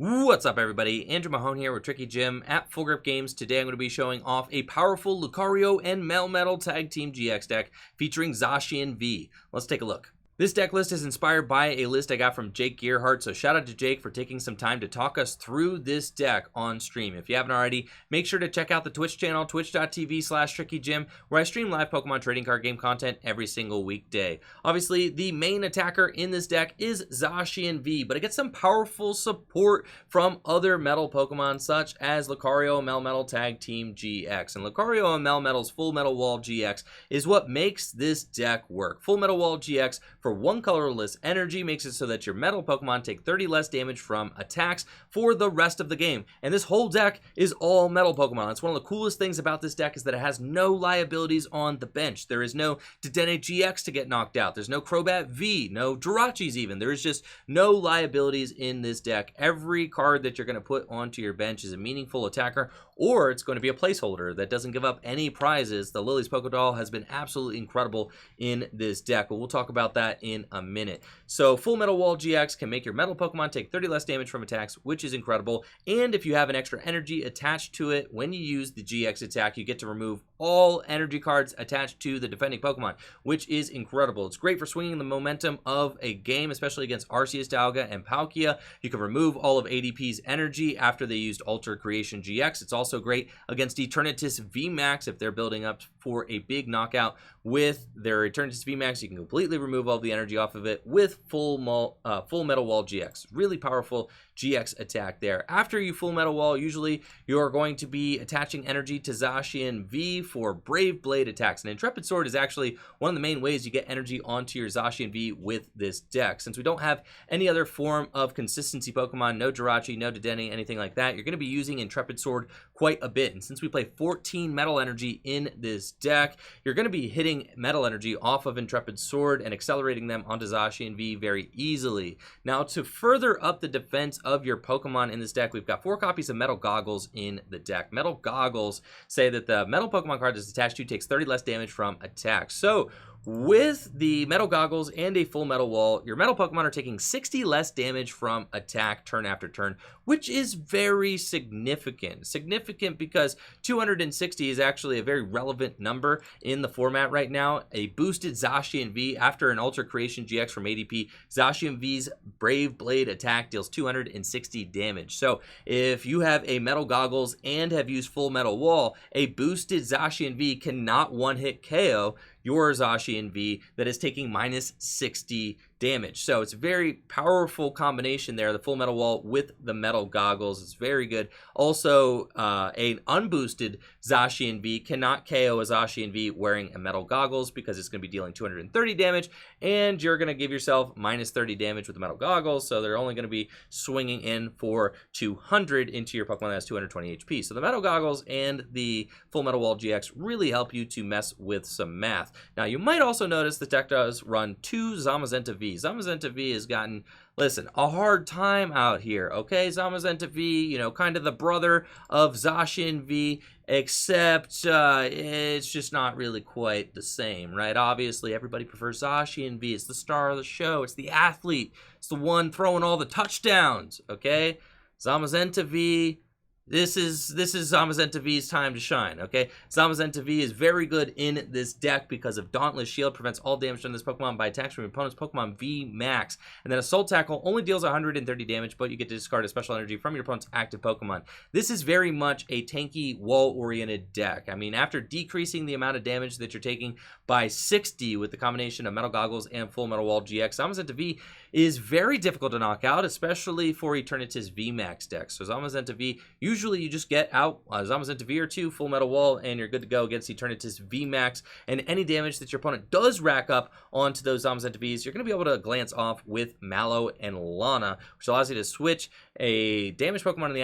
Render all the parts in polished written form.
What's up, everybody? Andrew Mahone here with Tricky Jim at Full Grip Games. Today I'm going to be showing off a powerful Lucario and Melmetal Tag Team GX deck featuring Zacian V. Let's take a look. This deck list is inspired by a list I got from Jake Gearhart, so shout out to Jake for taking some time to talk us through this deck on stream. If you haven't already, make sure to check out the Twitch channel, twitch.tv/TrickyJim, where I stream live Pokemon trading card game content every single weekday. Obviously, the main attacker in this deck is Zacian V, but it gets some powerful support from other metal Pokemon, such as Lucario Melmetal Tag Team GX. And Lucario and Melmetal's Full Metal Wall GX is what makes this deck work. Full Metal Wall GX for one colorless energy makes it so that your metal Pokemon take 30 less damage from attacks for the rest of the game. And this whole deck is all metal Pokemon. That's one of the coolest things about this deck, is that it has no liabilities on the bench. There is no Dedenne GX to get knocked out. There's no Crobat V, no Jirachis even. There is just no liabilities in this deck. Every card that you're going to put onto your bench is a meaningful attacker, or it's going to be a placeholder that doesn't give up any prizes. The Lillie's Pokédoll has been absolutely incredible in this deck, but we'll talk about that in a minute. So Full Metal Wall GX can make your metal Pokemon take 30 less damage from attacks, which is incredible. And if you have an extra energy attached to it, when you use the GX attack, you get to remove all energy cards attached to the defending Pokemon, which is incredible. It's great for swinging the momentum of a game, especially against Arceus, Dialga, and Palkia. You can remove all of ADP's energy after they used Alter Creation GX. It's also great against Eternatus VMAX if they're building up for a big knockout with their Eternatus VMAX. You can completely remove all the energy off of it with Full Metal Wall GX. Really powerful GX attack there. After you Full Metal Wall, usually you're going to be attaching energy to Zacian V for Brave Blade attacks. And Intrepid Sword is actually one of the main ways you get energy onto your Zacian V with this deck. Since we don't have any other form of consistency Pokemon, no Jirachi, no Dedenne, anything like that, you're going to be using Intrepid Sword quite a bit. And since we play 14 metal energy in this deck, you're going to be hitting metal energy off of Intrepid Sword and accelerating them onto Zacian V very easily. Now, to further up the defense of your Pokemon in this deck, we've got 4 copies of Metal Goggles in the deck. Metal Goggles say that the metal Pokemon card that's attached to takes 30 less damage from attacks. So with the Metal Goggles and a Full Metal Wall, your metal Pokemon are taking 60 less damage from attack turn after turn, which is very significant. Significant because 260 is actually a very relevant number in the format right now. A boosted Zacian V after an Alter Creation GX from ADP, Zacian V's Brave Blade attack deals 260 damage. So if you have a Metal Goggles and have used Full Metal Wall, a boosted Zacian V cannot one-hit KO your Zacian V that is taking minus 60 damage. So it's a very powerful combination there, the Full Metal Wall with the Metal Goggles. It's very good. Also, an unboosted Zacian V cannot KO a Zacian V wearing a Metal Goggles because it's going to be dealing 230 damage, and you're going to give yourself minus 30 damage with the Metal Goggles, so they're only going to be swinging in for 200 into your Pokemon that has 220 HP. So the Metal Goggles and the Full Metal Wall GX really help you to mess with some math. Now, you might also notice the deck does run 2 Zamazenta V. Zamazenta V has gotten, listen, a hard time out here, okay? Zamazenta V, you know, kind of the brother of Zacian V, except it's just not really quite the same, right? Obviously, everybody prefers Zacian V. It's the star of the show. It's the athlete. It's the one throwing all the touchdowns, okay? Zamazenta V, This is Zamazenta V's time to shine, okay? Zamazenta V is very good in this deck because of Dauntless Shield, prevents all damage on this Pokemon by attacks from your opponent's Pokemon V Max. And then Assault Tackle only deals 130 damage, but you get to discard a special energy from your opponent's active Pokemon. This is very much a tanky, wall-oriented deck. I mean, after decreasing the amount of damage that you're taking by 60 with the combination of Metal Goggles and Full Metal Wall GX, Zamazenta V is very difficult to knock out, especially for Eternatus VMAX decks. So Zamazenta V, usually you just get out Zamazenta V or 2, Full Metal Wall, and you're good to go against Eternatus VMAX. And any damage that your opponent does rack up onto those Zamazenta Vs, you're going to be able to glance off with Mallow and Lana, which allows you to switch a damaged Pokemon in the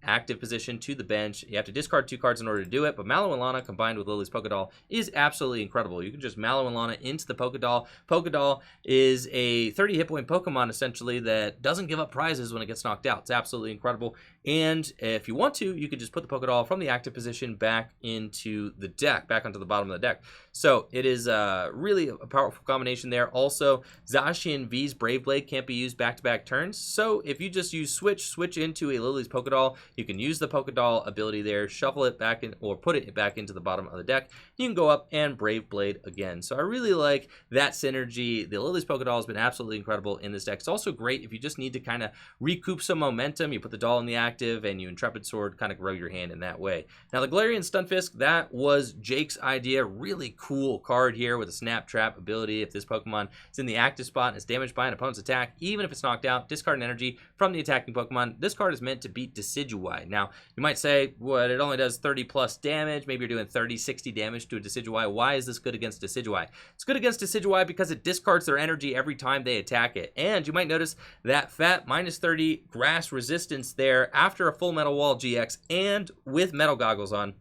active position to the bench. You have to discard 2 cards in order to do it, but Mallow and Lana combined with Lillie's Pokédoll is absolutely incredible. You can just Mallow and Lana into the Pokédoll. Pokédoll is a 30 hit point point Pokemon, essentially, that doesn't give up prizes when it gets knocked out. It's absolutely incredible. And if you want to, you could just put the Pokédoll from the active position back into the deck, back onto the bottom of the deck. So it is really a powerful combination there. Also, Zacian V's Brave Blade can't be used back-to-back turns. So if you just use switch into a Lillie's Pokédoll, you can use the Pokédoll ability there, shuffle it back in, or put it back into the bottom of the deck. You can go up and Brave Blade again. So I really like that synergy. The Lillie's Pokédoll has been absolutely incredible in this deck. It's also great if you just need to kind of recoup some momentum. You put the doll in the active and you Intrepid Sword, kind of grow your hand in that way. Now the Galarian Stunfisk, that was Jake's idea. Really cool card here with a Snap Trap ability. If this Pokemon is in the active spot and is damaged by an opponent's attack, even if it's knocked out, discard an energy from the attacking Pokemon. This card is meant to beat Decidueye. Now you might say, what, it only does 30 plus damage. Maybe you're doing 30, 60 damage to a Decidueye. Why is this good against Decidueye? It's good against Decidueye because it discards their energy every time they attack it. And you might notice that fat -30 grass resistance there after a full Metal Wall GX and with Metal Goggles on.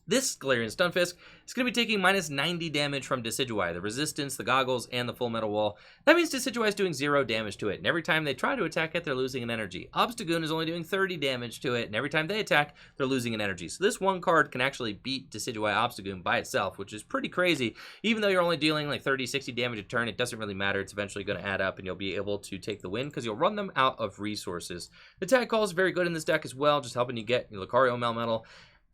This Galarian Stunfisk is going to be taking -90 damage from Decidueye, the resistance, the goggles, and the full metal wall. That means Decidueye is doing 0 damage to it, and every time they try to attack it, they're losing an energy. Obstagoon is only doing 30 damage to it, and every time they attack, they're losing an energy. So this one card can actually beat Decidueye Obstagoon by itself, which is pretty crazy. Even though you're only dealing like 30, 60 damage a turn, it doesn't really matter. It's eventually going to add up, and you'll be able to take the win because you'll run them out of resources. The Tag Call is very good in this deck as well, just helping you get your Lucario Melmetal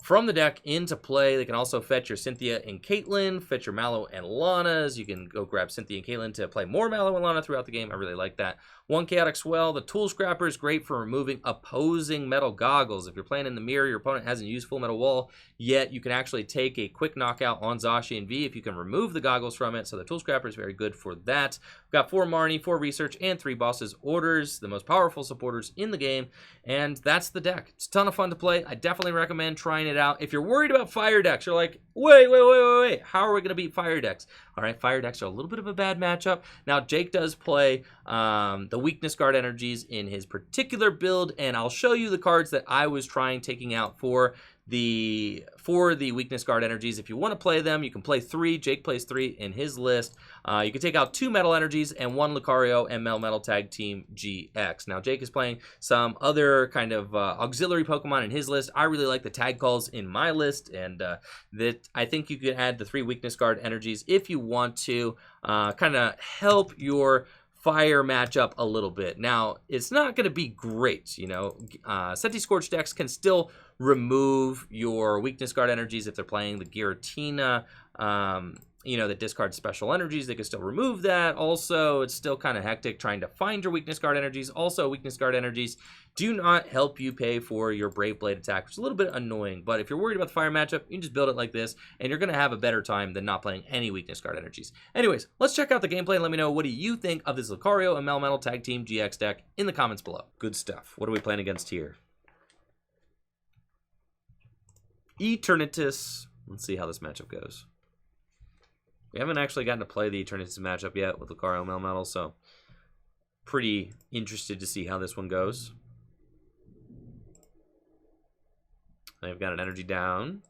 from the deck into play. They can also fetch your Cynthia and Caitlin, fetch your Mallow and Lana's. You can go grab Cynthia and Caitlin to play more Mallow and Lana throughout the game. I really like that. One Chaotic Swell. The Tool Scrapper is great for removing opposing Metal Goggles. If you're playing in the mirror, your opponent hasn't used full Metal Wall yet, you can actually take a quick knockout on Zacian V if you can remove the goggles from it. So the Tool Scrapper is very good for that. We've got 4 Marnie, 4 Research, and 3 Bosses Orders, the most powerful supporters in the game. And that's the deck. It's a ton of fun to play. I definitely recommend trying it out. If you're worried about fire decks, you're like, wait, how are we going to beat fire decks? All right, fire decks are a little bit of a bad matchup. Now, Jake does play the weakness guard energies in his particular build, and I'll show you the cards that I was taking out for the weakness guard energies. If you want to play them, you can play 3. Jake plays 3 in his list. You can take out 2 metal energies and 1 Lucario and Melmetal Tag Team GX. Now, Jake is playing some other kind of auxiliary Pokemon in his list. I really like the Tag Calls in my list, and that I think you can add the 3 weakness guard energies if you want to kind of help your fire matchup a little bit. Now, it's not going to be great, you know. Senti-Scorch decks can still remove your weakness guard energies if they're playing the Giratina, you know, that discards special energies. They can still remove that. Also, it's still kind of hectic trying to find your weakness guard energies. Also, weakness guard energies do not help you pay for your Brave Blade attack, which is a little bit annoying. But if you're worried about the fire matchup, you can just build it like this, and you're going to have a better time than not playing any weakness guard energies. Anyways, let's check out the gameplay and let me know, what do you think of this Lucario and Melmetal Tag Team GX deck in the comments below. Good stuff. What are we playing against here? Eternatus. Let's see how this matchup goes. We haven't actually gotten to play the Eternatus matchup yet with Lucario Melmetal, so pretty interested to see how this one goes. I've got an energy down.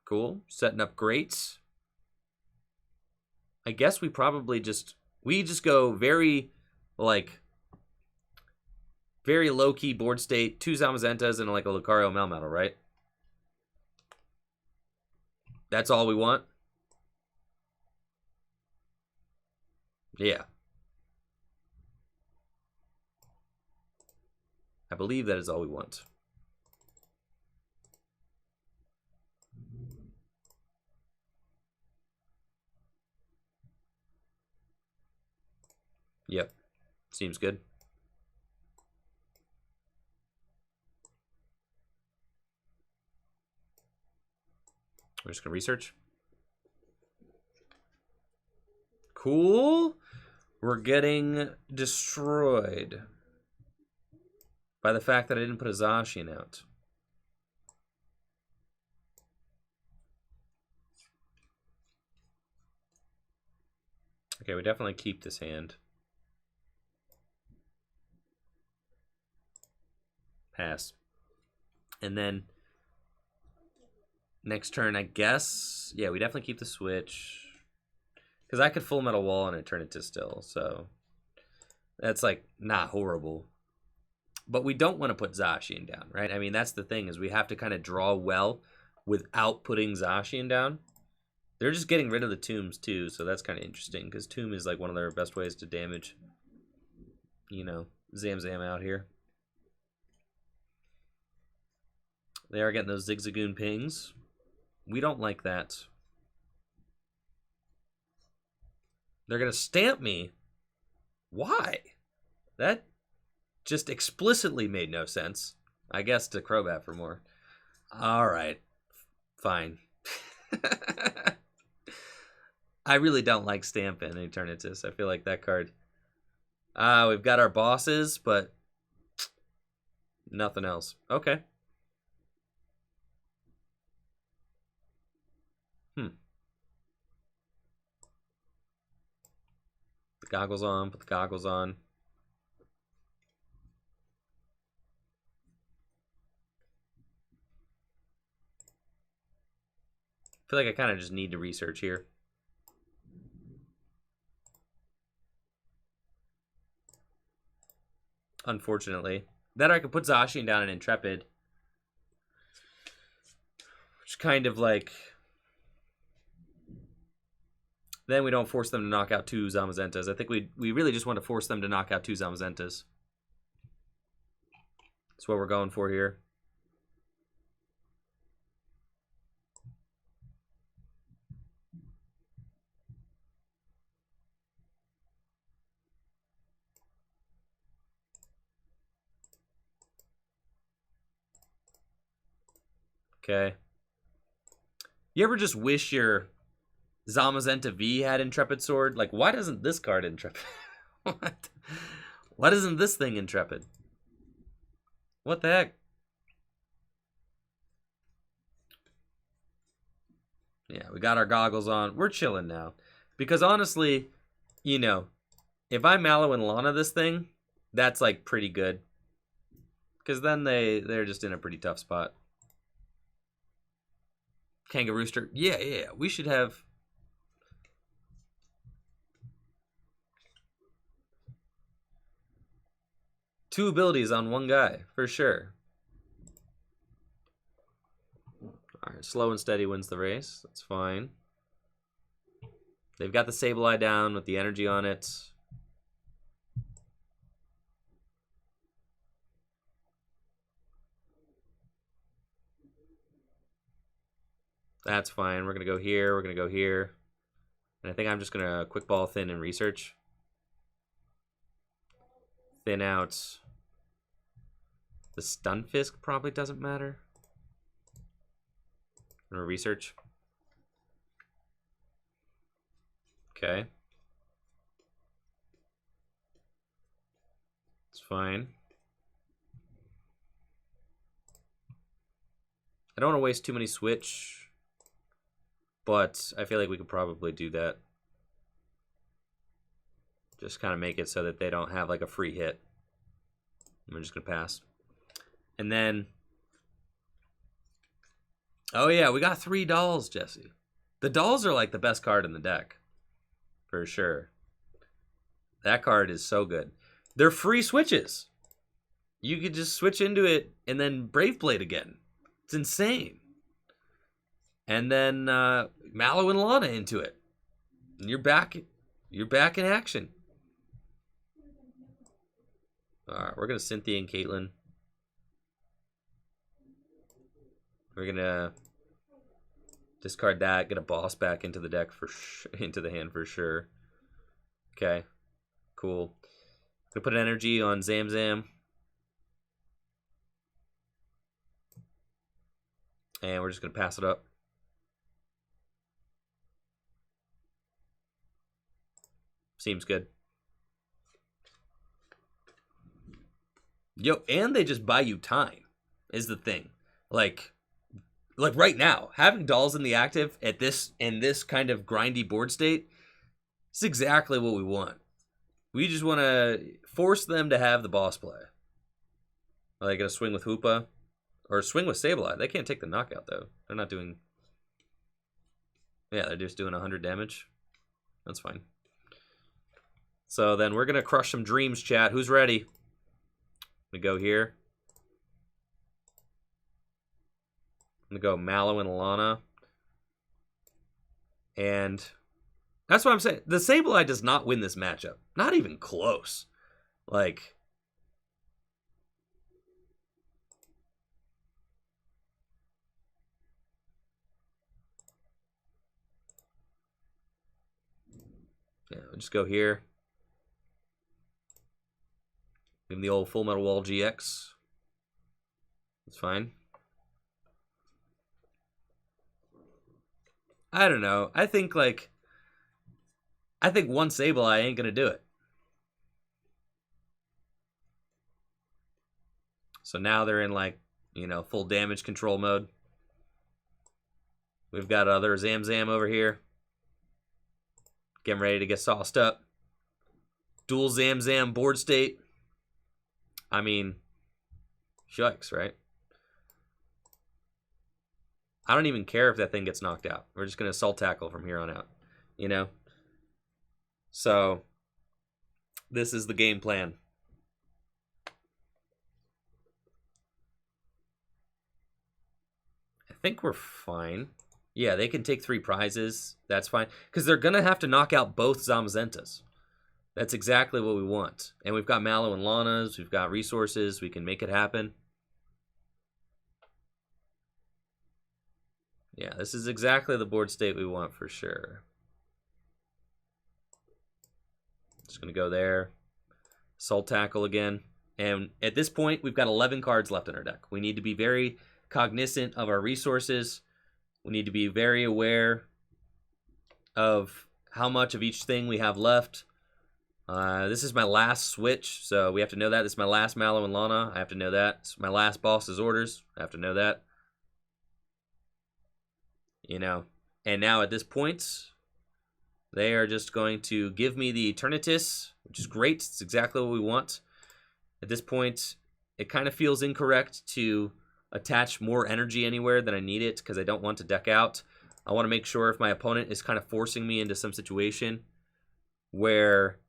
Cool. Setting up great. I guess we probably just go very, like, very low-key board state. 2 Zamazentas and like a Lucario Melmetal, right? That's all we want? Yeah. I believe that is all we want. Yep. Seems good. We're just going to research. Cool. We're getting destroyed by the fact that I didn't put a Zacian out. Okay, we definitely keep this hand. Pass. And then next turn, I guess, yeah, we definitely keep the switch. Because I could full metal wall and it turn it to still, so That's like not horrible. But we don't want to put Zacian down, right? I mean, that's the thing, is we have to kind of draw well without putting Zacian down. They're just getting rid of the tombs too, so that's kind of interesting, because tomb is like one of their best ways to damage, you know, Zamazenta out here. They are getting those Zigzagoon pings. We don't like that. They're going to stamp me. Why? That just explicitly made no sense. I guess to Crobat for more. All right. Fine. I really don't like Stampin' Eternatus. I feel like that card. We've got our bosses, but nothing else. Okay. The goggles on, put the goggles on. I feel like I kind of just need to research here. Unfortunately. Then I could put Zacian down in Intrepid. Which kind of like... Then we don't force them to knock out 2 Zamazentas. I think we really just want to force them to knock out 2 Zamazentas. That's what we're going for here. Okay. You ever just wish your Zamazenta V had Intrepid Sword? Like, why doesn't this card Intrepid? What? Why doesn't this thing Intrepid? What the heck? Yeah, we got our goggles on. We're chilling now. Because honestly, you know, if I Mallow and Lana this thing, that's like pretty good. Because then they're just in a pretty tough spot. Kangarooster. Yeah. We should have... two abilities on one guy, for sure. Alright, slow and steady wins the race. That's fine. They've got the Sableye down with the energy on it. That's fine. We're going to go here. We're going to go here. And I think I'm just going to quick ball thin and research. Thin out. The Stunfisk probably doesn't matter. I'm going to research. Okay. It's fine. I don't want to waste too many switch, but I feel like we could probably do that. Just kind of make it so that they don't have like a free hit. I'm just going to pass. And then... oh yeah, we got 3 dolls, Jesse. The dolls are like the best card in the deck. For sure. That card is so good. They're free switches. You could just switch into it and then Brave Blade again. It's insane. And then Mallow and Lana into it. And you're back in action. Alright, we're gonna Cynthia and Caitlin. We're gonna discard that, get a boss back into the deck into the hand for sure. Okay, cool. Gonna put an energy on Zamazenta. And we're just gonna pass it up. Seems good. Yo, and they just buy you time, is the thing. Like right now, having dolls in the active at in this kind of grindy board state is exactly what we want. We just want to force them to have the boss play. Are they going to swing with Hoopa? Or swing with Sableye? They can't take the knockout, though. They're not doing... yeah, they're just doing 100 damage. That's fine. So then we're going to crush some dreams, chat. Who's ready? We go here. I'm going to go Mallow and Lana. And that's what I'm saying. The Sableye does not win this matchup. Not even close. Like, yeah, we'll just go here. Give him the old Full Metal Wall GX. It's fine. I don't know. I think one Sableye ain't gonna do it. So now they're in, like, you know, full damage control mode. We've got other Zamazenta over here. Getting ready to get sauced up. Dual Zamazenta board state. I mean, shucks, right? I don't even care if that thing gets knocked out. We're just going to assault tackle from here on out, you know? So, this is the game plan. I think we're fine. Yeah, they can take 3 prizes. That's fine. Because they're going to have to knock out both Zamazentas. That's exactly what we want. And we've got Mallow and Lana's. We've got resources. We can make it happen. Yeah, this is exactly the board state we want for sure. Just going to go there. Assault tackle again. And at this point, we've got 11 cards left in our deck. We need to be very cognizant of our resources. We need to be very aware of how much of each thing we have left. This is my last switch, so we have to know that. This is my last Mallow and Lana. I have to know that. It's my last boss's orders. I have to know that. You know, and now at this point, they are just going to give me the Eternatus, which is great. It's exactly what we want. At this point, it kind of feels incorrect to attach more energy anywhere than I need it because I don't want to deck out. I want to make sure if my opponent is kind of forcing me into some situation where,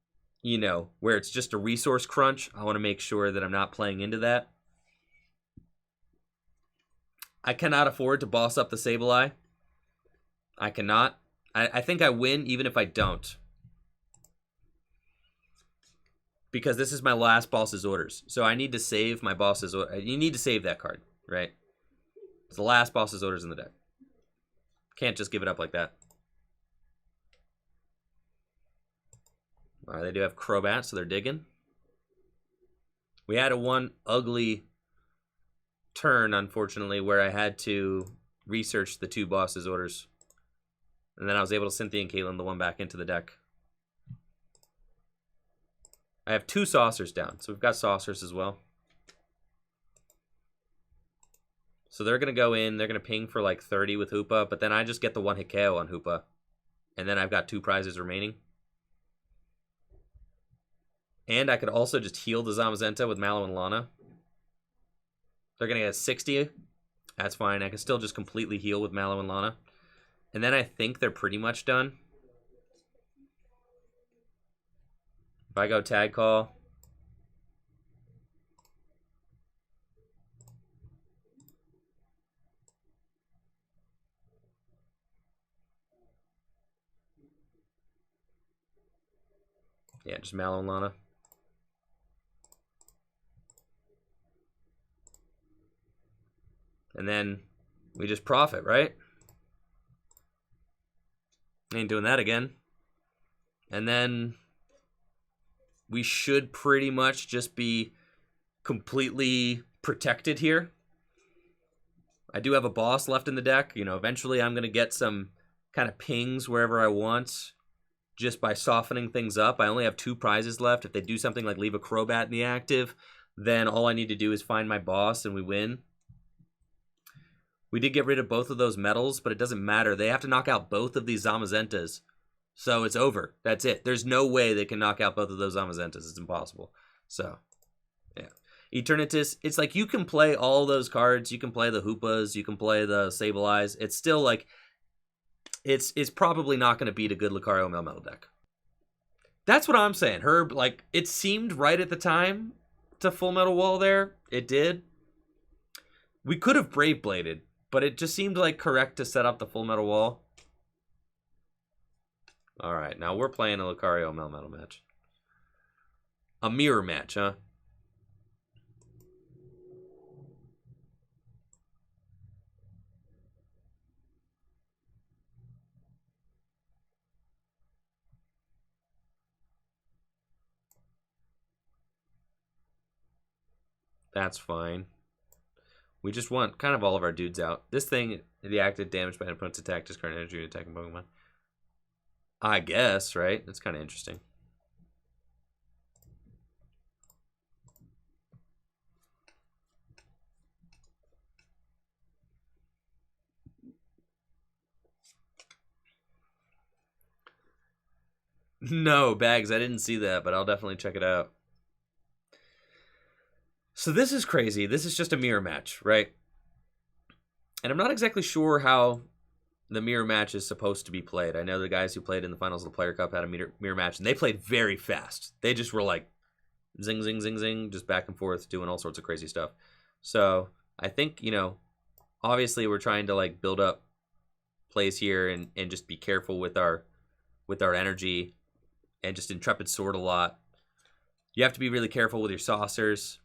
you know, where it's just a resource crunch, I want to make sure that I'm not playing into that. I cannot afford to boss up the Sableye. I cannot. I think I win even if I don't. Because this is my last boss's orders. So I need to save my boss's orders. You need to save that card, right? It's the last boss's orders in the deck. Can't just give it up like that. Alright, they do have Crobat, so they're digging. We had one ugly turn, unfortunately, where I had to research the 2 boss's orders. And then I was able to Cynthia Caitlin the one back into the deck. I have 2 saucers down, so we've got saucers as well. So they're going to go in, they're going to ping for like 30 with Hoopa, but then I just get the 1-hit KO on Hoopa. And then I've got 2 prizes remaining. And I could also just heal the Zamazenta with Mallow and Lana. They're going to get 60. That's fine. I can still just completely heal with Mallow and Lana. And then I think they're pretty much done. If I go Tag Call. Yeah, just Mallow and Lana. And then we just profit, right? Ain't doing that again. And then we should pretty much just be completely protected here. I do have a boss left in the deck. You know, eventually I'm going to get some kind of pings wherever I want just by softening things up. I only have 2 prizes left. If they do something like leave a Crobat in the active, then all I need to do is find my boss and we win. We did get rid of both of those metals, but it doesn't matter. They have to knock out both of these Zamazentas. So it's over. That's it. There's no way they can knock out both of those Zamazentas. It's impossible. So, yeah. Eternatus, it's like you can play all those cards. You can play the Hoopas. You can play the Sableyes. It's still like, it's probably not going to beat a good Lucario Melmetal deck. That's what I'm saying. Herb, like, it seemed right at the time to Full Metal Wall there. It did. We could have Brave Bladed, but it just seemed like correct to set up the Full Metal Wall. All right, now we're playing a Lucario Melmetal match. A mirror match, huh? That's fine. We just want kind of all of our dudes out. This thing reacted damage by an opponent's attack, discard energy to attacking Pokemon. I guess, right? That's kind of interesting. No, Bags, I didn't see that, but I'll definitely check it out. So this is crazy. This is just a mirror match, right? And I'm not exactly sure how the mirror match is supposed to be played. I know the guys who played in the finals of the Player Cup had a mirror match, and they played very fast. They just were like zing, zing, zing, zing, just back and forth, doing all sorts of crazy stuff. So I think, you know, obviously we're trying to like build up plays here and just be careful with our energy and just Intrepid Sword a lot. You have to be really careful with your saucers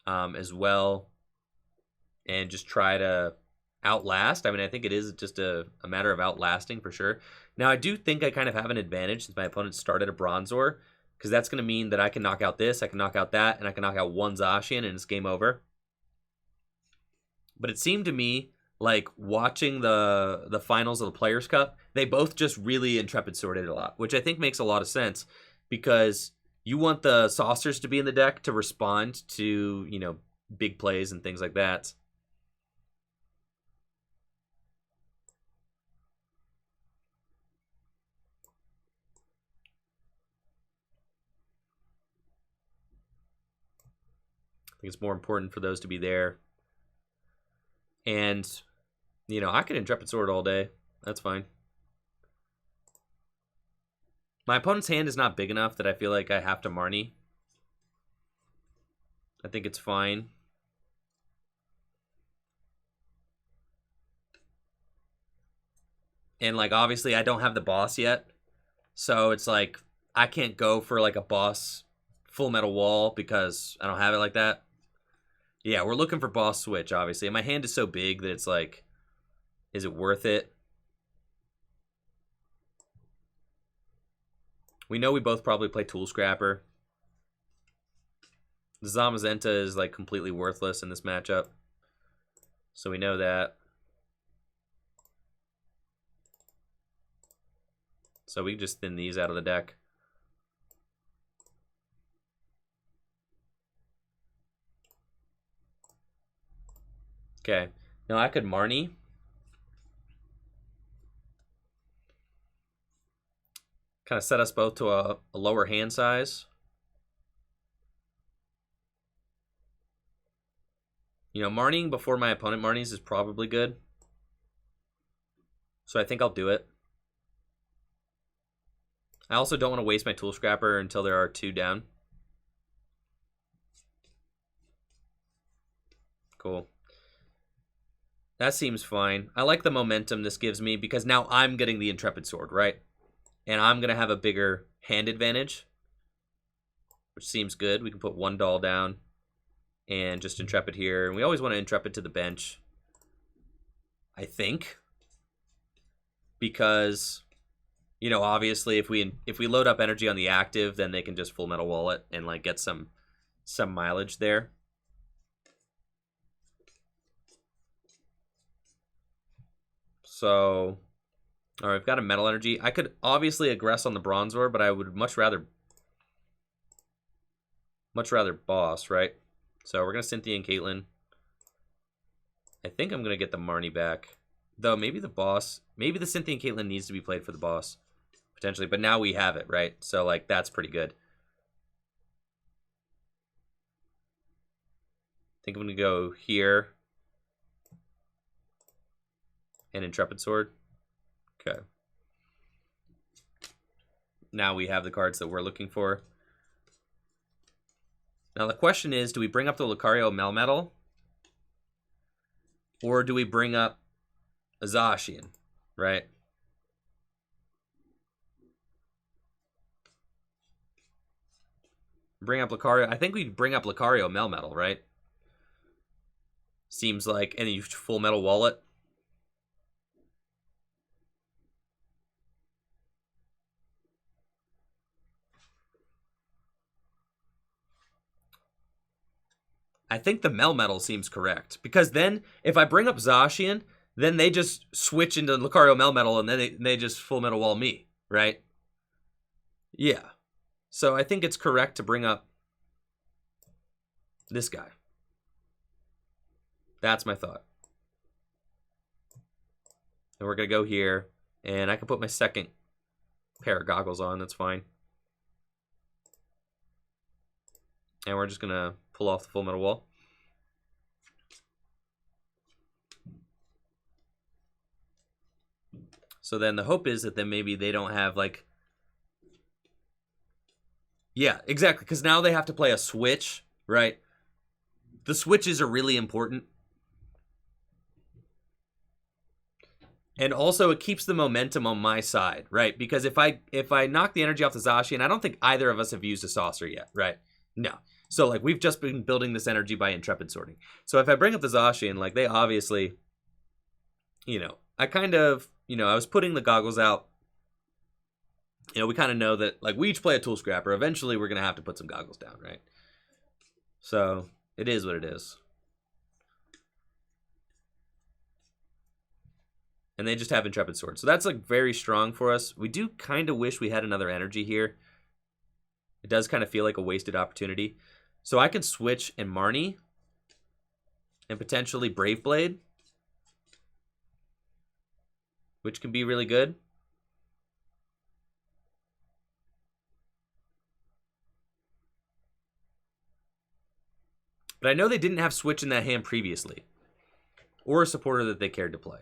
as well, and just try to outlast. I mean, I think it is just a matter of outlasting for sure. Now, I do think I kind of have an advantage since my opponent started a Bronzor, because that's going to mean that I can knock out this, I can knock out that, and I can knock out one Zacian, and it's game over. But it seemed to me like watching the finals of the Players' Cup, they both just really Intrepid Sworded a lot, which I think makes a lot of sense, because you want the saucers to be in the deck to respond to, you know, big plays and things like that. I think it's more important for those to be there. And, you know, I can Intrepid Sword all day. That's fine. My opponent's hand is not big enough that I feel like I have to Marnie. I think it's fine. And, like, obviously I don't have the boss yet. So it's like, I can't go for, like, a boss Full Metal Wall because I don't have it like that. Yeah, we're looking for boss switch, obviously. And my hand is so big that it's like, is it worth it? We know we both probably play Tool Scrapper. The Zamazenta is like completely worthless in this matchup. So we know that. So we just thin these out of the deck. Okay. Now I could Marnie. Kind of set us both to a lower hand size. You know, Marnieing before my opponent Marnies is probably good. So I think I'll do it. I also don't want to waste my Tool Scrapper until there are 2 down. Cool. That seems fine. I like the momentum this gives me because now I'm getting the Intrepid Sword, right? And I'm going to have a bigger hand advantage, which seems good. We can put 1 doll down and just Intrepid here. And we always want to Intrepid to the bench, I think. Because, you know, obviously if we load up energy on the active, then they can just Full Metal Wall it and like get some mileage there. So, all right, I've got a Metal Energy. I could obviously aggress on the Bronzor, but I would much rather boss, right? So we're going to Cynthia and Caitlin. I think I'm going to get the Marnie back. Though maybe the boss, maybe the Cynthia and Caitlin needs to be played for the boss. Potentially, but now we have it, right? So, like, that's pretty good. I think I'm going to go here. And Intrepid Sword. Okay. now we have the cards that we're looking for. Now the question is, do we bring up the Lucario Melmetal? Or do we bring up a Zacian, right? Bring up Lucario. I think we bring up Lucario Melmetal, right? Seems like, and you Full Metal Wallet. I think the Melmetal seems correct. Because then, if I bring up Zacian, then they just switch into Lucario Melmetal, and then they just Full Metal Wall me, right? Yeah. So I think it's correct to bring up this guy. That's my thought. And we're going to go here, and I can put my second pair of goggles on. That's fine. And we're just going to pull off the Full Metal Wall. So then the hope is that then maybe they don't have, like... Yeah, exactly, because now they have to play a switch, right? The switches are really important. And also, it keeps the momentum on my side, right? Because if I knock the energy off the Zacian, I don't think either of us have used a saucer yet, right? No. So, like, we've just been building this energy by Intrepid Sorting. So if I bring up the Zacian, like, they obviously, you know, I kind of, you know, I was putting the goggles out. You know, we kind of know that, like, we each play a Tool Scrapper. Eventually, we're going to have to put some goggles down, right? So, it is what it is. And they just have Intrepid Sword. So that's, like, very strong for us. We do kind of wish we had another energy here. It does kind of feel like a wasted opportunity. So I can switch and Marnie. And potentially Brave Blade. Which can be really good. But I know they didn't have Switch in that hand previously. Or a supporter that they cared to play.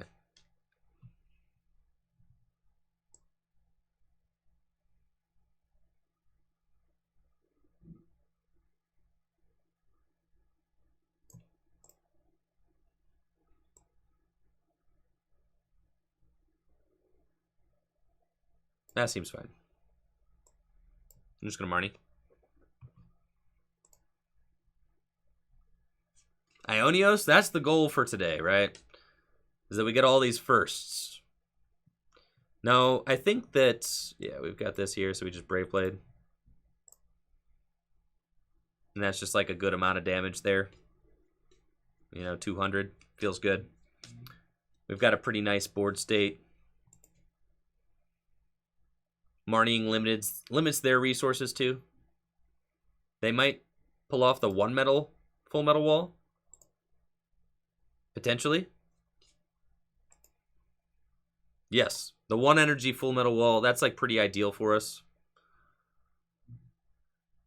That seems fine. I'm just going to Marnie. Ionios, that's the goal for today, right? Is that we get all these firsts. No, I think that, yeah, we've got this here, so we just Brave Blade. And that's just like a good amount of damage there. You know, 200. Feels good. We've got a pretty nice board state. Marnieing limits their resources too. They might pull off the one metal Full Metal Wall. Potentially. Yes, the one energy Full Metal Wall, that's like pretty ideal for us.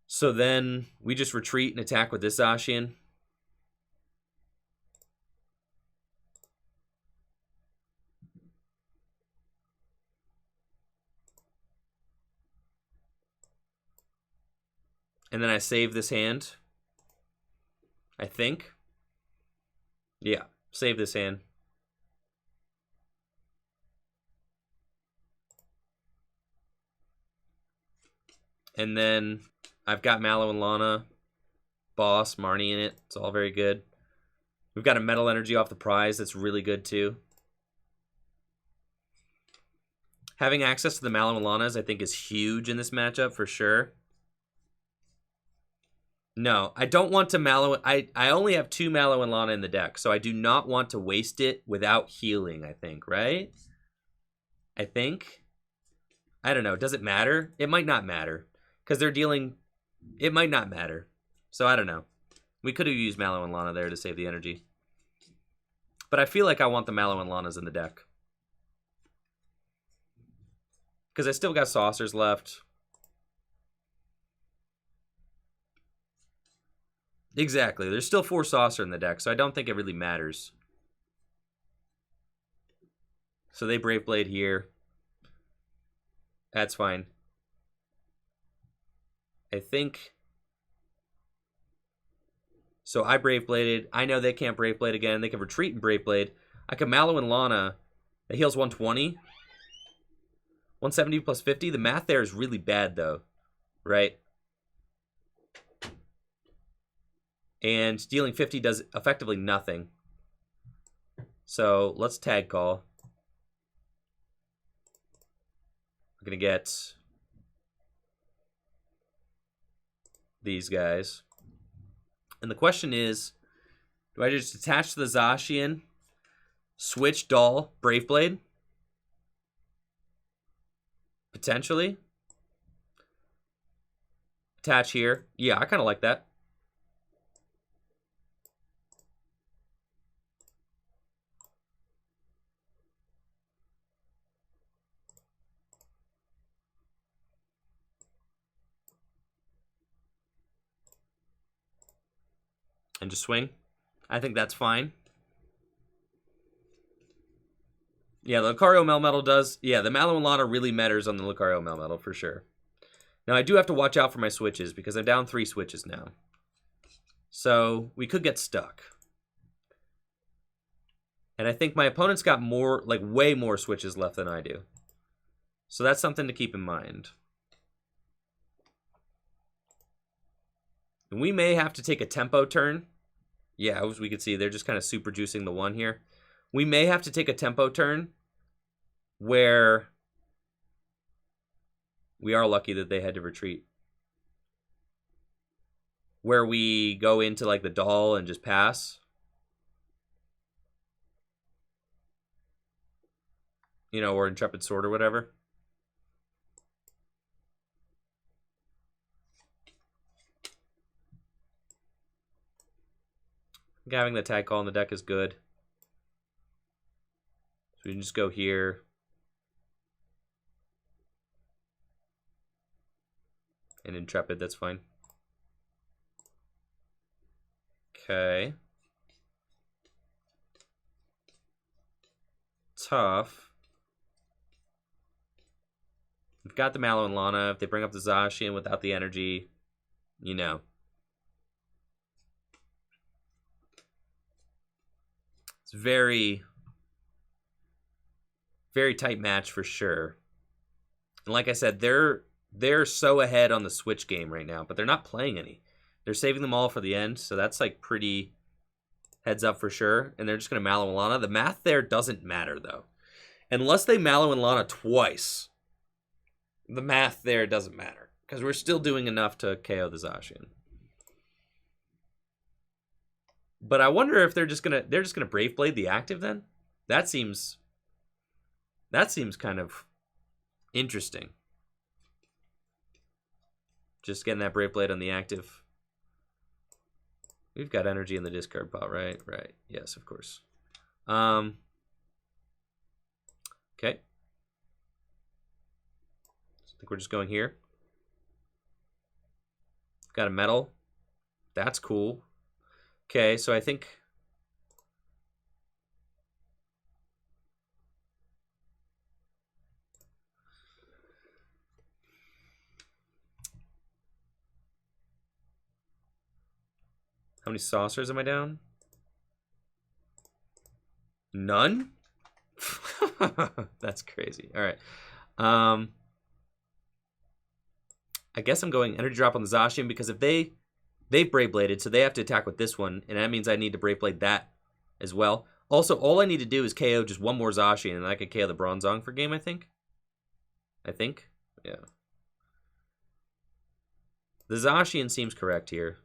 So then we just retreat and attack with this Zacian. And then I save this hand. I think. Yeah, save this hand. And then I've got Mallow and Lana, Boss, Marnie in it. It's all very good. We've got a Metal Energy off the prize. That's really good too. Having access to the Mallow and Lanas, I think, is huge in this matchup for sure. No, I don't want to Mallow. I only have 2 Mallow and Lana in the deck, so I do not want to waste it without healing, I think, right? I think. I don't know. Does it matter? It might not matter. Because they're dealing... It might not matter. So I don't know. We could have used Mallow and Lana there to save the energy. But I feel like I want the Mallow and Lanas in the deck. Because I still got saucers left. Exactly. There's still 4 saucer in the deck, so I don't think it really matters. So they Brave Blade here. That's fine. I think... So I Brave Bladed. I know they can't Brave Blade again. They can retreat and Brave Blade. I can Mallow and Lana. That heals 120. 170 plus 50. The math there is really bad, though. Right? And dealing 50 does effectively nothing. So let's Tag Call. We're going to get these guys. And the question is, do I just attach to the Zacian, switch Doll, Brave Blade? Potentially. Attach here. Yeah, I kind of like that. And just swing. I think that's fine. Yeah, the Lucario Melmetal does. Yeah, the Mallow and Lana really matters on the Lucario Melmetal for sure. Now, I do have to watch out for my switches because I'm down 3 switches now. So, we could get stuck. And I think my opponent's got more, like way more switches left than I do. So that's something to keep in mind. And we may have to take a tempo turn. Yeah, as we can see, they're just kind of super juicing the 1 here. We may have to take a tempo turn where we are lucky that they had to retreat. Where we go into like the Doll and just pass. You know, or Intrepid Sword or whatever. Having the Tag Call in the deck is good. So we can just go here. And Intrepid, that's fine. Okay. Tough. We've got the Mallow and Lana. If they bring up the Zacian without the energy, you know. It's very, very tight match for sure. And like I said, they're so ahead on the Switch game right now, but they're not playing any. They're saving them all for the end, so that's like pretty heads up for sure. And they're just going to Mallow and Lana. The math there doesn't matter, though. Unless they Mallow and Lana twice, the math there doesn't matter. Because we're still doing enough to KO the Zacian. But I wonder if they're just gonna Brave Blade the active then? That seems kind of interesting. Just getting that Brave Blade on the active. We've got energy in the discard pile, right? Right. Yes, of course. Okay. I think we're just going here. Got a metal. That's cool. Okay, so I think... How many saucers am I down? None? That's crazy. All right. I guess I'm going energy drop on the Zacian because if they've Brave Bladed, so they have to attack with this one, and that means I need to Brave Blade that as well. Also, all I need to do is KO just one more Zacian, and I can KO the Bronzong for game, I think. Yeah. The Zacian seems correct here.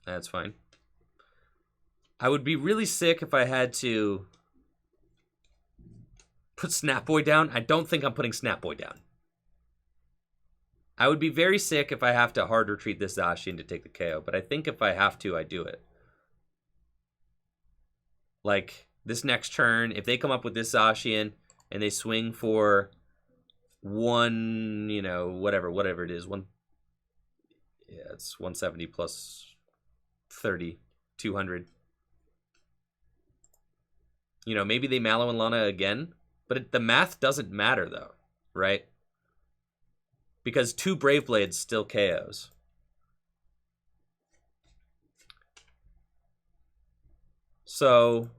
That's fine. I would be really sick if I had to put Snap Boy down. I don't think I'm putting Snap Boy down. I would be very sick if I have to hard retreat this Zacian to take the KO, but I think if I have to, I do it. Like, this next turn, if they come up with this Zacian and they swing for one, you know, whatever it is, yeah, it's 170 plus 30, 200. You know, maybe they Mallow and Lana again, but the math doesn't matter though, right? Because 2 Brave Blades still KOs. So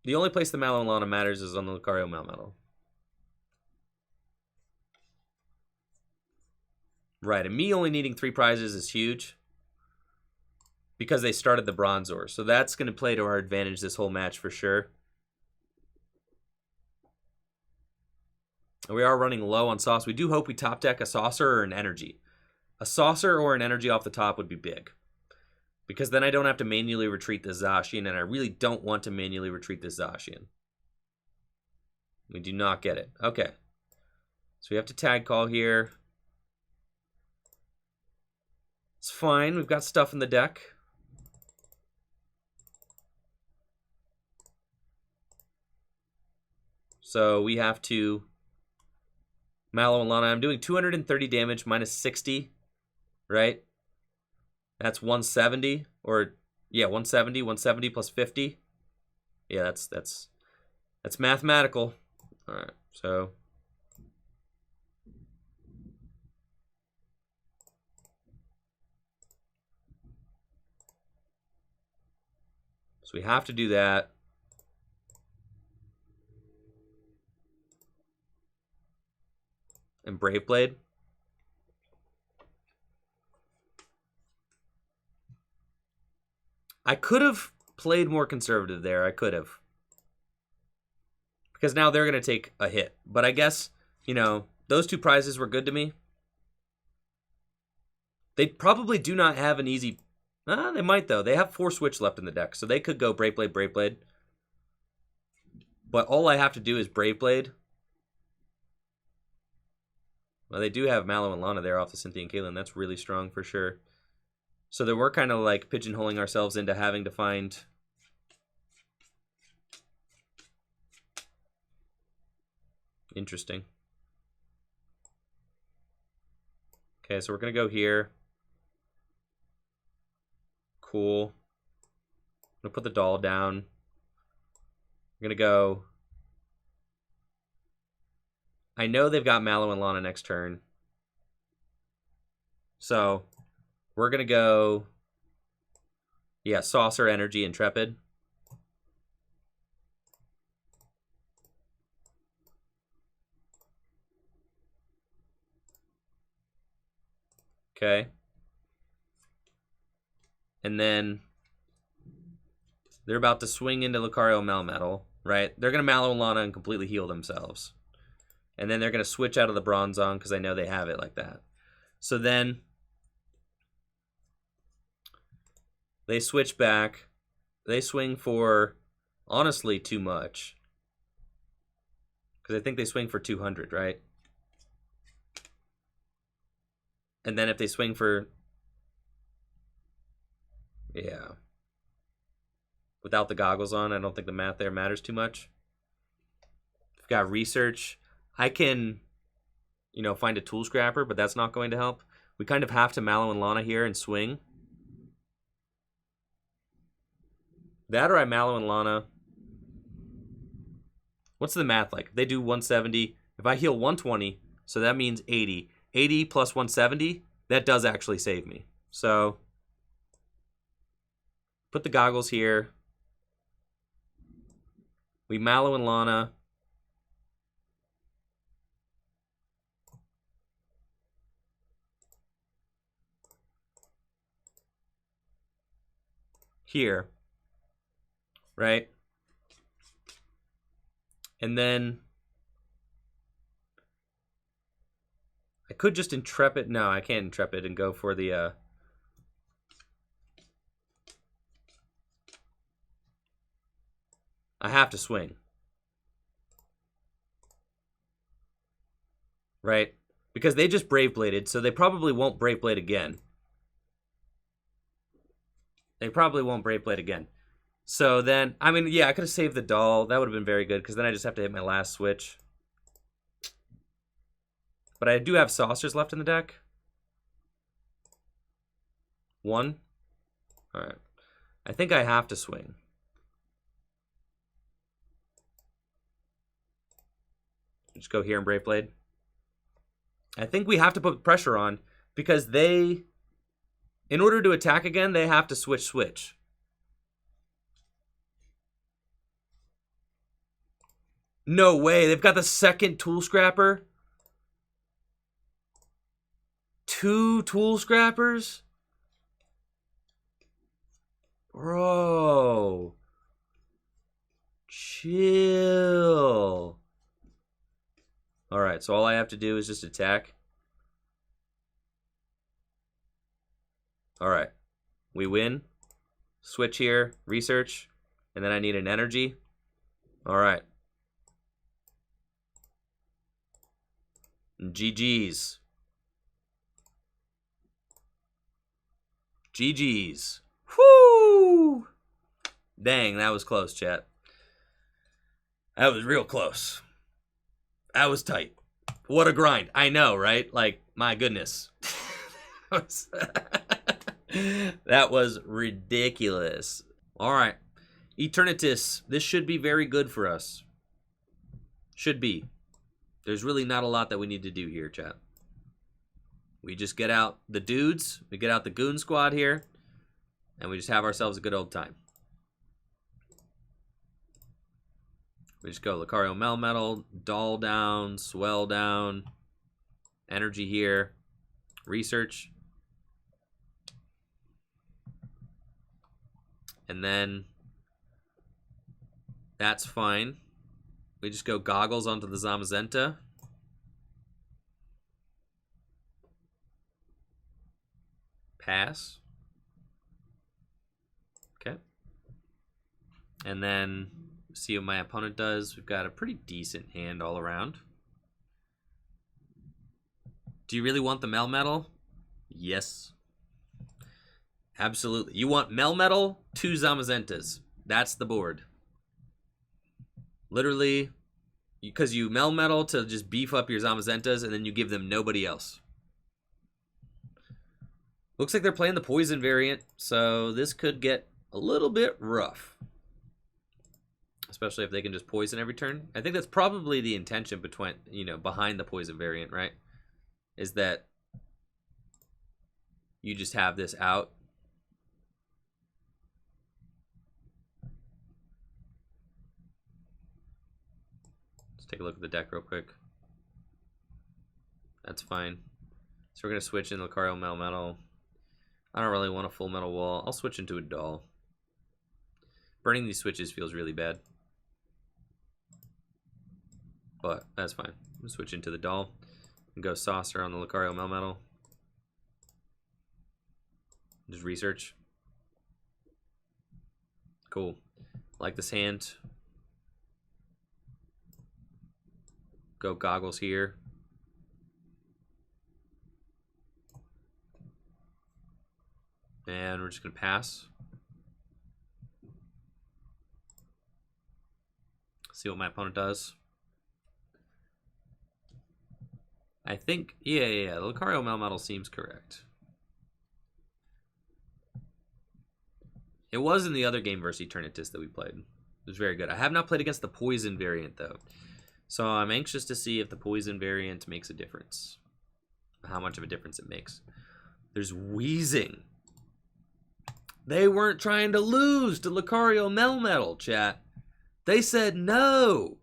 the only place the Mallow and Lana matters is on the Lucario Melmetal. Right, and me only needing 3 prizes is huge because they started the Bronzor. So that's going to play to our advantage this whole match for sure. We are running low on sauce. We do hope we top deck a saucer or an energy. A saucer or an energy off the top would be big, because then I don't have to manually retreat the Zacian, and I really don't want to manually retreat the Zacian. We do not get it. Okay. So we have to tag call here. It's fine. We've got stuff in the deck. So we have to Mallow and Lana. I'm doing 230 damage minus 60, right? That's 170, or yeah, 170 plus 50. Yeah, that's mathematical. All right, so we have to do that. And Brave Blade. I could have played more conservative there. I could have. Because now they're going to take a hit. But I guess, you know, those 2 prizes were good to me. They probably do not have an easy... they might, though. They have 4 switch left in the deck. So they could go Brave Blade, Brave Blade. But all I have to do is Brave Blade. Well, they do have Mallow and Lana there off the Cynthia and Caitlin. That's really strong for sure. So then we're kind of like pigeonholing ourselves into having to find... Interesting. Okay, so we're going to go here. Cool. I'm going to put the doll down. I'm going to go... I know they've got Mallow and Lana next turn. So we're going to go... Yeah, Saucer, Energy, Intrepid. Okay. And then they're about to swing into Lucario Melmetal, right? They're going to Mallow and Lana and completely heal themselves. And then they're going to switch out of the Bronzong because I know they have it like that. So then they switch back. They swing for, honestly, too much. Because I think they swing for 200, right? And then if they swing for... Yeah. Without the goggles on, I don't think the math there matters too much. We've got Research. I can, you know, find a Tool Scrapper, but that's not going to help. We kind of have to Mallow and Lana here and swing. That or I Mallow and Lana. What's the math like? If they do 170, if I heal 120, so that means 80. 80 plus 170, that does actually save me. So, put the goggles here. We Mallow and Lana. Here, right? And then I could just Intrepid. No, I can't Intrepid and go for the I have to swing. Right? Because they just Brave Bladed, so they probably won't Brave Blade again. They probably won't Brave Blade again. So then, I mean, yeah, I could have saved the doll. That would have been very good, because then I just have to hit my last switch. But I do have saucers left in the deck. 1. All right. I think I have to swing. Just go here and Brave Blade. I think we have to put pressure on because they, in order to attack again, they have to switch. No way. They've got the second Tool Scrapper. 2 Tool Scrappers? Bro. Chill. Alright, so all I have to do is just attack. Alright. We win. Switch here. Research. And then I need an energy. Alright. GG's. GG's. Whoo! Dang, that was close, chat. That was real close. That was tight. What a grind. I know, right? Like, my goodness. That was ridiculous. All right. Eternatus. This should be very good for us. Should be. There's really not a lot that we need to do here, chat. We just get out the dudes. We get out the goon squad here. And we just have ourselves a good old time. We just go Lucario Melmetal, Doll down, Swell down, Energy here, Research. And then that's fine. We just go Goggles onto the Zamazenta. Pass. Okay. And then see what my opponent does. We've got a pretty decent hand all around. Do you really want the Melmetal? Yes. Absolutely. You want Melmetal, 2 Zamazentas. That's the board. Literally, because you Melmetal to just beef up your Zamazentas, and then you give them nobody else. Looks like they're playing the poison variant, so this could get a little bit rough. Especially if they can just poison every turn. I think that's probably the intention between, behind the poison variant, right? Is that you just have this out. Let's take a look at the deck real quick. That's fine. So we're going to switch in Lucario Melmetal. I don't really want a full metal wall. I'll switch into a doll. Burning these switches feels really bad. But that's fine. I'm going to switch into the doll. And go Saucer on the Lucario Melmetal. Just research. Cool. Like this hand. Go Goggles here. And we're just going to pass. See what my opponent does. I think, yeah, the Lucario Melmetal seems correct. It was in the other game versus Eternatus that we played. It was very good. I have not played against the Poison variant, though. So I'm anxious to see if the Poison variant makes a difference. How much of a difference it makes. There's Wheezing. They weren't trying to lose to Lucario Melmetal, chat. They said no.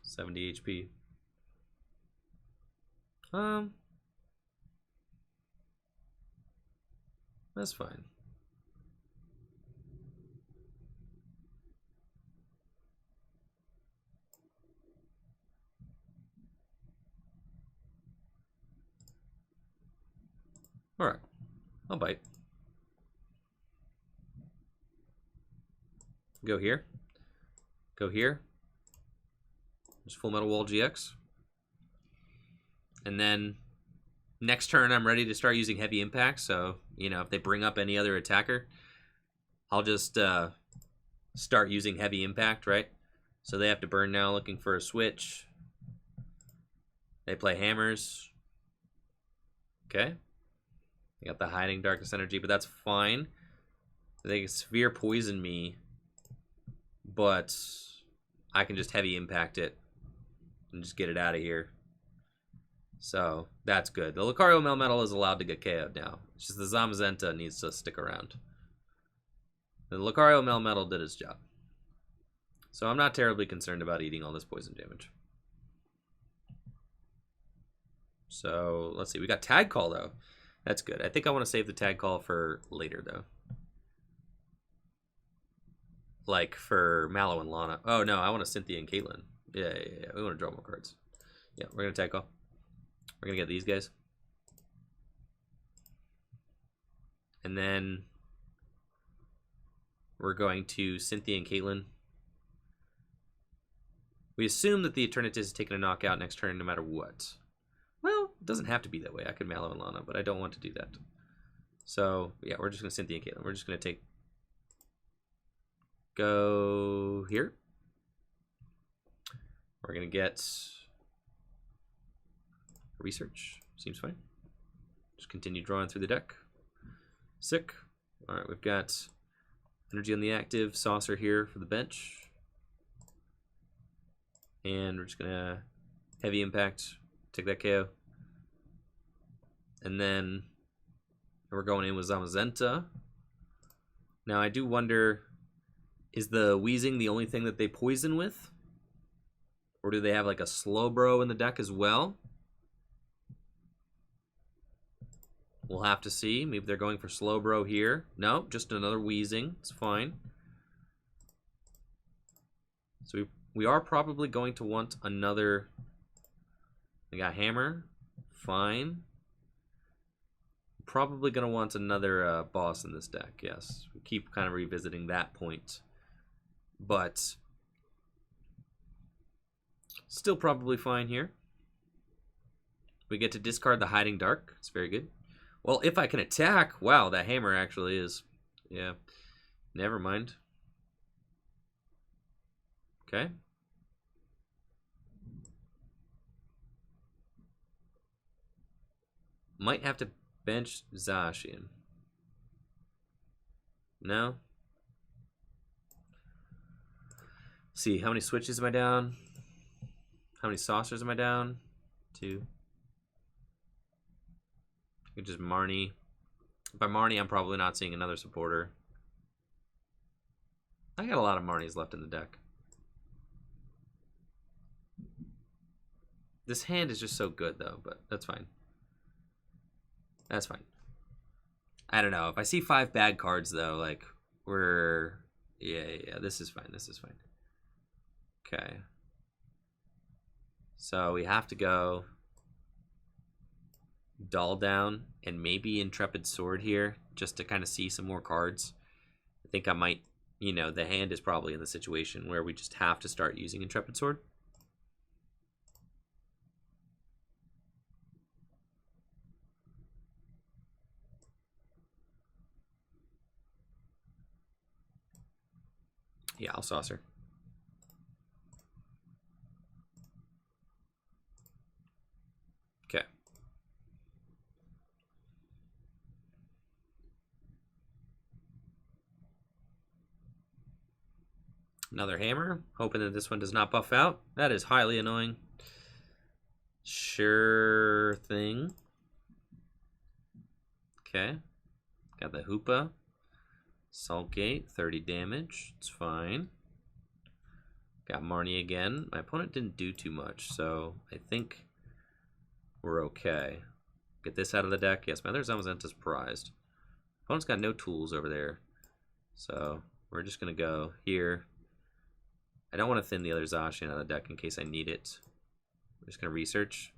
$70 HP. That's fine. All right, I'll bite. Go here. Go here. Just Full Metal Wall GX. And then next turn I'm ready to start using Heavy Impact. So, if they bring up any other attacker, I'll just start using Heavy Impact, right? So they have to burn now, looking for a switch. They play hammers. Okay. They got the hiding darkness energy, but that's fine. They can sphere poison me, but I can just heavy impact it and just get it out of here. So that's good. The Lucario Melmetal is allowed to get KO'd now. It's just the Zamazenta needs to stick around. The Lucario Melmetal did its job. So I'm not terribly concerned about eating all this poison damage. So let's see. We got Tag Call, though. That's good. I think I want to save the Tag Call for later, though. Like for Mallow and Lana. Oh, no. I want a Cynthia and Caitlin. Yeah. We want to draw more cards. Yeah, we're going to Tag Call. We're going to get these guys. And then we're going to Cynthia and Caitlin. We assume that the Eternatus is taking a knockout next turn no matter what. Well, it doesn't have to be that way. I could Mallow and Lana, but I don't want to do that. So, yeah, we're just going to Cynthia and Caitlin. We're just going to go here. We're going to get research. Seems fine. Just continue drawing through the deck. Sick. All right, we've got energy on the active, saucer here for the bench. And we're just going to heavy impact, take that KO. And then we're going in with Zamazenta. Now, I do wonder, is the Wheezing the only thing that they poison with? Or do they have like a Slowbro in the deck as well? We'll have to see. Maybe they're going for Slowbro here. No, just another Wheezing. It's fine. So we are probably going to want another. We got Hammer. Fine. Probably going to want another boss in this deck. Yes. We keep kind of revisiting that point. But still probably fine here. We get to discard the Hiding Dark. It's very good. Well, if I can attack, wow, that Hammer actually is, yeah, never mind. Okay. Might have to bench Zacian. No? See, how many switches am I down? How many saucers am I down? 2. Just Marnie. By Marnie, I'm probably not seeing another supporter. I got a lot of Marnies left in the deck. This hand is just so good, though, but that's fine. That's fine. I don't know. If I see 5 bad cards, though, like, we're... Yeah, this is fine. This is fine. Okay. So we have to go Doll down and maybe Intrepid Sword here just to kind of see some more cards. I think I might, you know, the hand is probably in the situation where we just have to start using Intrepid Sword. Yeah, I'll saucer. Okay. Another hammer, hoping that this one does not buff out. That is highly annoying. Sure thing. Okay. Got the Hoopa. Saltgate, 30 damage. It's fine. Got Marnie again. My opponent didn't do too much, so I think we're okay. Get this out of the deck. Yes, my other Zamazenta's prized. Opponent's got no tools over there. So we're just going to go here. I don't want to thin the other Zacian out of the deck in case I need it. I'm just going to research.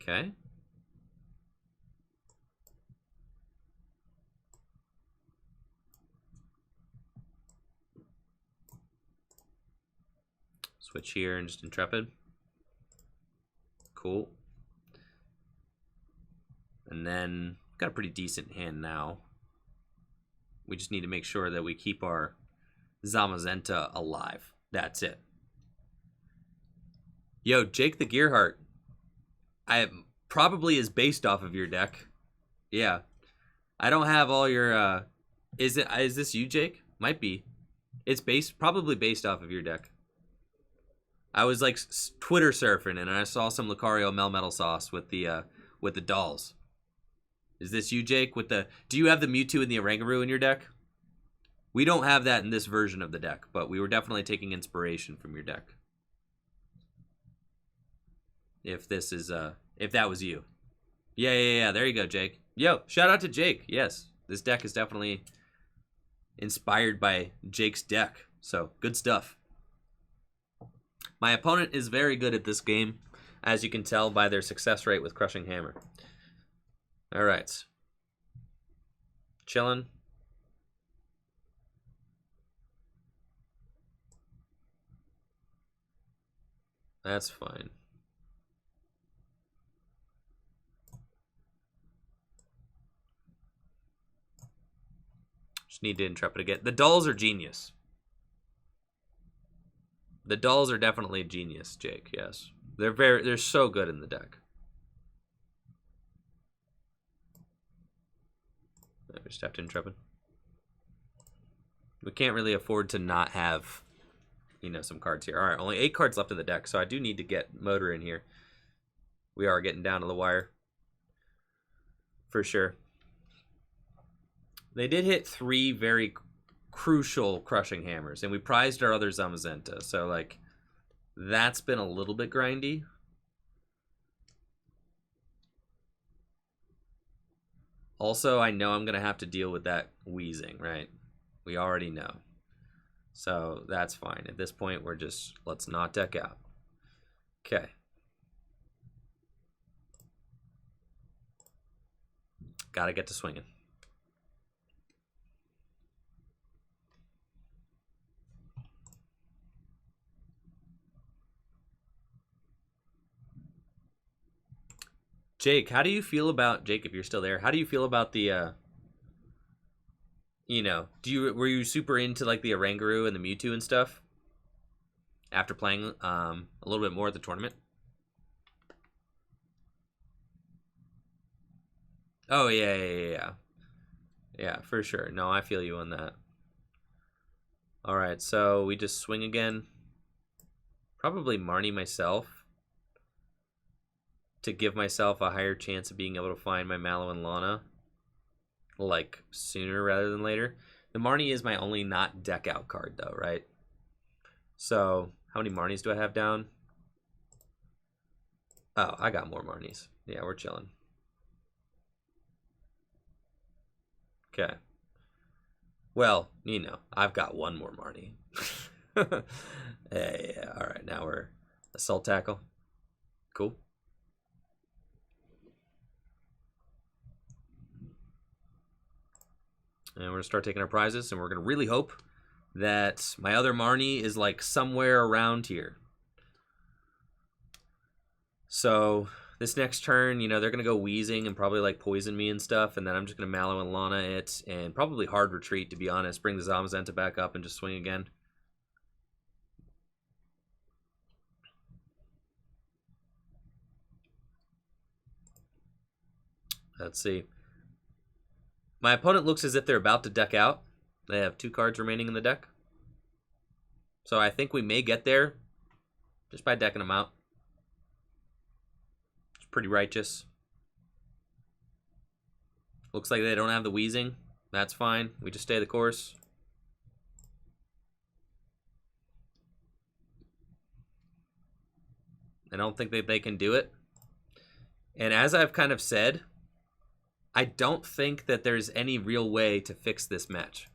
Okay. Switch here and just Intrepid. Cool. And then got a pretty decent hand now. We just need to make sure that we keep our Zamazenta alive. That's it. Yo, Jake the Gearheart. Probably is based off of your deck. Yeah. I don't have all your, is this you, Jake? Might be. It's probably based off of your deck. I was like Twitter surfing and I saw some Lucario Melmetal sauce with the dolls. Is this you, Jake? Do you have the Mewtwo and the Oranguru in your deck? We don't have that in this version of the deck, but we were definitely taking inspiration from your deck. If this is, if that was you. Yeah, there you go, Jake. Yo, shout out to Jake. Yes, this deck is definitely inspired by Jake's deck. So, good stuff. My opponent is very good at this game, as you can tell by their success rate with Crushing Hammer. All right. Chillin'. That's fine. Just need to Intrepid again. The dolls are genius. The dolls are definitely genius, Jake, yes. They're so good in the deck. I just have to Intrepid. We can't really afford to not have, you know, some cards here. All right, only 8 cards left in the deck, so I do need to get Motor in here. We are getting down to the wire. For sure. They did hit 3 very crucial Crushing Hammers, and we prized our other Zamazenta, so, like, that's been a little bit grindy. Also, I know I'm going to have to deal with that wheezing, right? We already know. So, that's fine. At this point, let's not deck out. Okay. Gotta get to swinging. Jake, how do you feel about, Jake, if you're still there, how do you feel about the, you know, were you super into, like, the Oranguru and the Mewtwo and stuff? After playing, a little bit more at the tournament? Oh, yeah. Yeah, for sure. No, I feel you on that. Alright, so we just swing again. Probably Marnie myself. To give myself a higher chance of being able to find my Mallow and Lana, like, sooner rather than later. The Marnie is my only not deck out card, though, right? So, how many Marnies do I have down? Oh, I got more Marnies. Yeah, we're chilling. Okay. Well, you know, I've got one more Marnie. Yeah, alright, now we're Assault Tackle. Cool. And we're going to start taking our prizes, and we're going to really hope that my other Marnie is, like, somewhere around here. So, this next turn, you know, they're going to go wheezing and probably, like, poison me and stuff, and then I'm just going to Mallow and Lana it, and probably hard retreat, to be honest. Bring the Zamazenta back up and just swing again. Let's see. My opponent looks as if they're about to deck out. They have 2 cards remaining in the deck. So I think we may get there just by decking them out. It's pretty righteous. Looks like they don't have the wheezing. That's fine. We just stay the course. I don't think that they can do it. And as I've kind of said, I don't think that there's any real way to fix this match.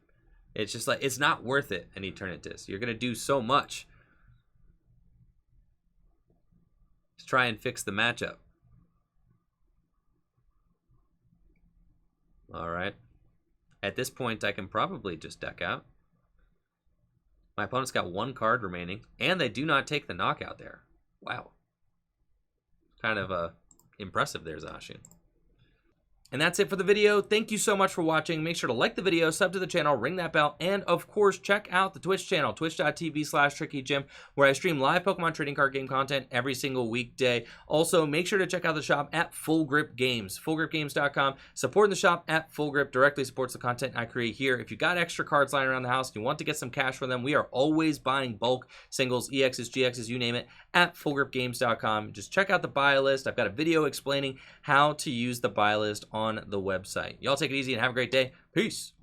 It's just like, it's not worth it, an Eternatus. You're going to do so much to try and fix the matchup. Alright. At this point, I can probably just deck out. My opponent's got 1 card remaining, and they do not take the knockout there. Wow. Kind of impressive there, Zacian. And that's it for the video. Thank you so much for watching. Make sure to like the video, sub to the channel, ring that bell, and of course, check out the Twitch channel, twitch.tv/TrickyJim, where I stream live Pokemon trading card game content every single weekday. Also, make sure to check out the shop at Full Grip Games, fullgripgames.com. Supporting the shop at Full Grip directly supports the content I create here. If you got extra cards lying around the house and you want to get some cash for them, we are always buying bulk, singles, EXs, GXs, you name it, at fullgripgames.com. Just check out the buy list. I've got a video explaining how to use the buy list on the website. Y'all take it easy and have a great day. Peace.